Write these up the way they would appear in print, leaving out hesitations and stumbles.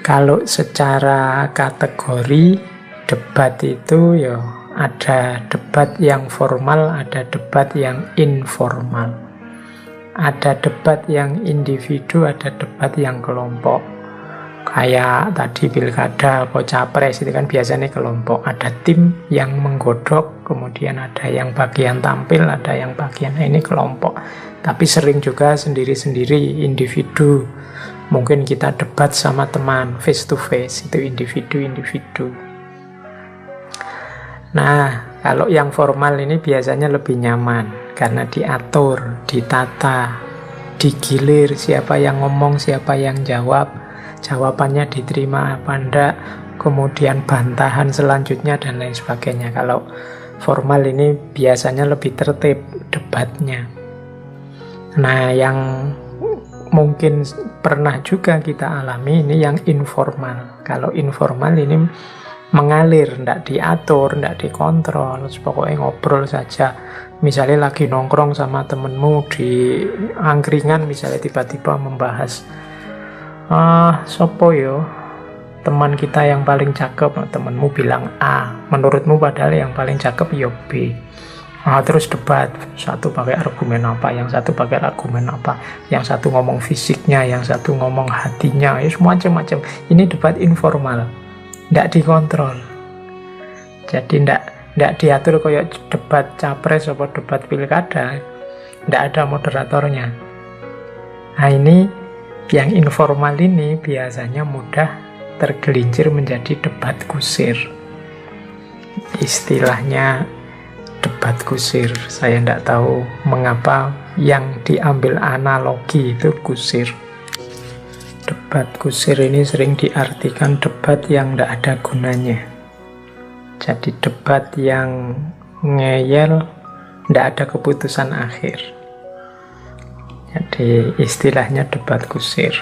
Kalau secara kategori debat itu ya ada debat yang formal, ada debat yang informal. Ada debat yang individu, ada debat yang kelompok. Kayak tadi pilkada atau capres itu kan biasanya kelompok. Ada tim yang menggodok, kemudian ada yang bagian tampil, ada yang bagian ini kelompok. Tapi sering juga sendiri-sendiri, individu. Mungkin kita debat sama teman, face to face, itu individu-individu. Nah, kalau yang formal ini biasanya lebih nyaman, karena diatur, ditata, digilir, siapa yang ngomong, siapa yang jawab, jawabannya diterima apa enggak, kemudian bantahan selanjutnya, dan lain sebagainya. Kalau formal ini biasanya lebih tertib debatnya. Nah, yang mungkin pernah juga kita alami ini yang informal. Kalau informal ini mengalir, tidak diatur, tidak dikontrol, pokoknya ngobrol saja. Misalnya lagi nongkrong sama temenmu di angkringan, misalnya tiba-tiba membahas sopo yo teman kita yang paling cakep, temenmu bilang A, menurutmu padahal yang paling cakep yo B. Terus debat, satu pakai argumen apa, yang satu pakai argumen apa, yang satu ngomong fisiknya, yang satu ngomong hatinya, ya macam-macam. Ini debat informal, tidak dikontrol. Jadi tidak diatur kayak debat capres atau debat pilkada, tidak ada moderatornya. Nah, ini yang informal ini biasanya mudah tergelincir menjadi debat kusir. Istilahnya debat kusir. Saya tidak tahu mengapa yang diambil analogi itu kusir. Debat kusir ini sering diartikan debat yang tidak ada gunanya. Jadi debat yang ngeyel, tidak ada keputusan akhir. Jadi istilahnya debat kusir.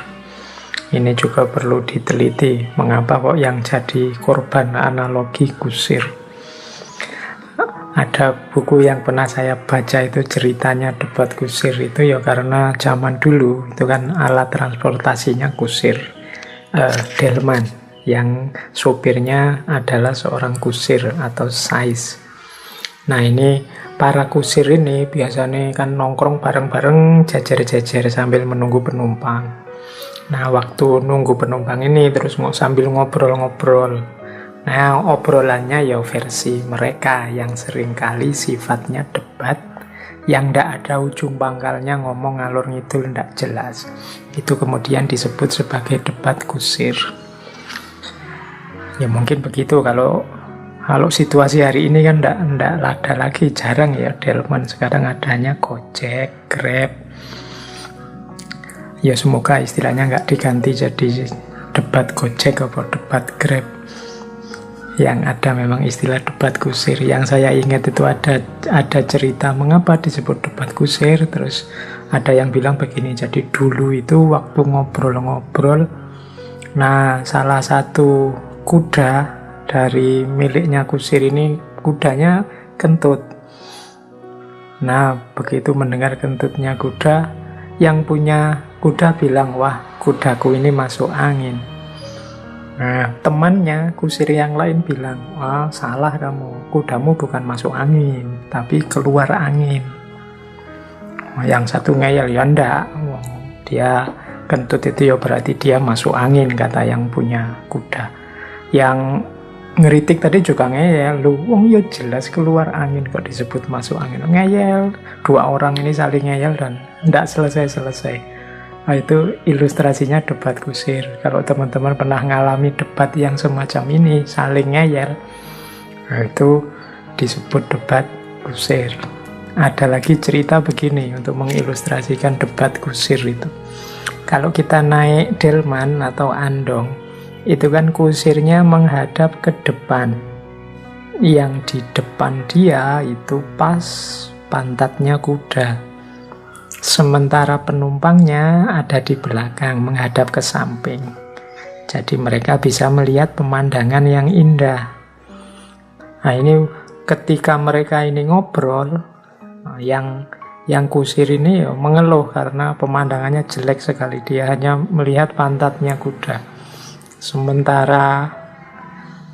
Ini juga perlu diteliti, mengapa kok yang jadi korban analogi kusir. Ada buku yang pernah saya baca itu ceritanya debat kusir itu ya karena zaman dulu itu kan alat transportasinya kusir, delman, yang sopirnya adalah seorang kusir atau sais. Nah, ini para kusir ini biasanya kan nongkrong bareng-bareng, jajar-jajar sambil menunggu penumpang. Nah, waktu nunggu penumpang ini terus mau sambil ngobrol-ngobrol. Nah, obrolannya ya versi mereka yang seringkali sifatnya debat, yang tidak ada ujung pangkalnya, ngomong ngalur ngidul tidak jelas. Itu kemudian disebut sebagai debat kusir. Ya mungkin begitu. Kalau situasi hari ini kan tidak ada lagi, jarang ya delman. Sekarang adanya Gojek, Grab. Ya semoga istilahnya nggak diganti jadi debat Gojek atau debat Grab. Yang ada memang istilah debat kusir. Yang saya ingat itu ada cerita mengapa disebut debat kusir. Terus ada yang bilang begini, jadi dulu itu waktu ngobrol-ngobrol, nah salah satu kuda dari miliknya kusir ini, kudanya kentut. Nah, begitu mendengar kentutnya kuda, yang punya kuda bilang, wah kudaku ini masuk angin. Nah, temannya kusir yang lain bilang, wah salah kamu, kudamu bukan masuk angin, tapi keluar angin. Yang satu ngeyel, ya enggak, dia kentut itu ya berarti dia masuk angin, kata yang punya kuda. Yang ngeritik tadi juga ngeyel, lu wong ya jelas keluar angin kok disebut masuk angin. Ngeyel, dua orang ini saling ngeyel dan enggak selesai-selesai. Nah, itu ilustrasinya debat kusir. Kalau teman-teman pernah ngalami debat yang semacam ini, saling ngeyel, nah, itu disebut debat kusir. Ada lagi cerita begini untuk mengilustrasikan debat kusir itu. Kalau kita naik delman atau andong, itu kan kusirnya menghadap ke depan. Yang di depan dia itu pas pantatnya kuda. Sementara penumpangnya ada di belakang, menghadap ke samping. Jadi mereka bisa melihat pemandangan yang indah. Nah, ini ketika mereka ini ngobrol, yang kusir ini ya mengeluh karena pemandangannya jelek sekali. Dia hanya melihat pantatnya kuda. Sementara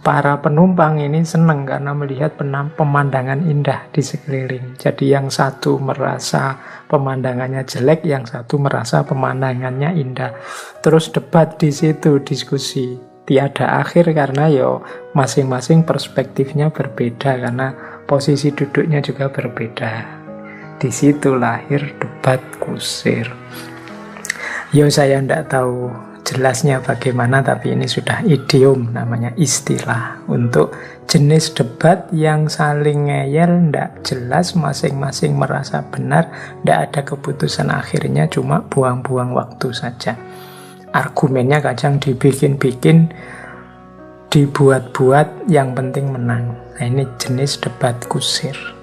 para penumpang ini senang karena melihat pemandangan indah di sekeliling. Jadi yang satu merasa pemandangannya jelek, yang satu merasa pemandangannya indah. Terus debat di situ, diskusi tiada akhir karena masing-masing perspektifnya berbeda karena posisi duduknya juga berbeda. Di situ lahir debat kusir. Saya ndak tahu jelasnya bagaimana, tapi ini sudah idiom, namanya istilah untuk jenis debat yang saling ngeyel, ndak jelas, masing-masing merasa benar, ndak ada keputusan akhirnya, cuma buang-buang waktu saja. Argumennya kadang dibikin-bikin, dibuat-buat, yang penting menang. Nah, ini jenis debat kusir.